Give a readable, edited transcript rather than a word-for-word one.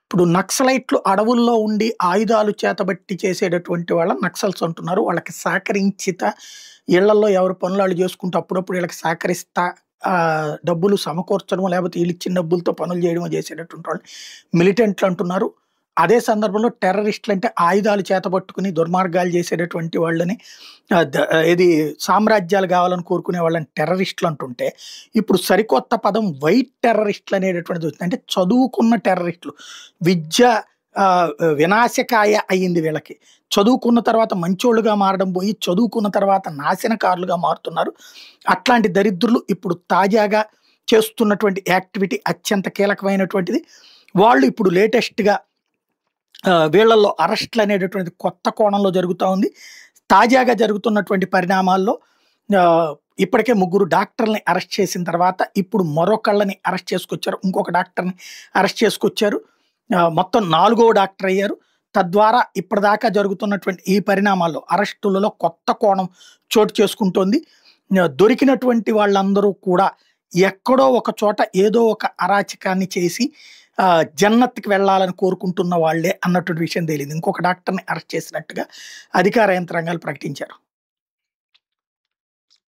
ఇప్పుడు నక్సలైట్లు అడవుల్లో ఉండి ఆయుధాలు చేతబట్టి చేసేటటువంటి వాళ్ళ నక్సల్స్ అంటున్నారు. వాళ్ళకి సహకరించిత ఇళ్లల్లో ఎవరి పనులు ఆళ్ళు చేసుకుంటూ అప్పుడప్పుడు వీళ్ళకి సహకరిస్తా డబ్బులు సమకూర్చడమో, లేకపోతే ఈళ్ళిచ్చిన డబ్బులతో పనులు చేయడమో చేసేటటువంటి వాళ్ళు మిలిటెంట్లు అంటున్నారు. అదే సందర్భంలో టెర్రరిస్టులంటే ఆయుధాలు చేతబట్టుకుని దుర్మార్గాలు చేసేటటువంటి వాళ్ళని ఆహ్, ద ఏది సామ్రాజ్యాలు కావాలని కోరుకునే వాళ్ళని టెర్రరిస్టులు అంటుంటే, ఇప్పుడు సరికొత్త పదం వైట్ టెర్రరిస్టులు అనేటటువంటిది వచ్చింది. అంటే చదువుకున్న టెర్రరిస్టులు. విద్య వినాశకాయ అయింది వీళ్ళకి. చదువుకున్న తర్వాత మంచోళ్ళుగా మారడం పోయి, చదువుకున్న తర్వాత నాశనకారులుగా మారుతున్నారు. అట్లాంటి దరిద్రులు ఇప్పుడు తాజాగా చేస్తున్నటువంటి యాక్టివిటీ అత్యంత కీలకమైనటువంటిది. వాళ్ళు ఇప్పుడు లేటెస్ట్‌గా వీళ్ళల్లో అరెస్ట్‌లనేటటువంటిది కొత్త కోణంలో జరుగుతా ఉంది. తాజాగా జరుగుతున్నటువంటి పరిణామాల్లో ఇప్పటికే ముగ్గురు డాక్టర్‌లని అరెస్ట్ చేసిన తర్వాత, ఇప్పుడు మరొకళ్ళని అరెస్ట్ చేసుకొచ్చారు. ఇంకొక డాక్టర్‌ని అరెస్ట్ చేసుకొచ్చారు. మొత్తం నాలుగో డాక్టర్ అయ్యారు. తద్వారా ఇప్పటిదాకా జరుగుతున్నటువంటి ఈ పరిణామాల్లో అరెస్టులలో కొత్త కోణం చోటు చేసుకుంటోంది. దొరికినటువంటి వాళ్ళందరూ కూడా ఎక్కడో ఒక చోట ఏదో ఒక అరాచకాన్ని చేసి జన్నత్‌కి వెళ్ళాలని కోరుకుంటున్న వాళ్ళే అన్నటువంటి విషయం తేలింది. ఇంకొక డాక్టర్‌ని అరెస్ట్ చేసినట్టుగా అధికార యంత్రాంగాలు ప్రకటించారు.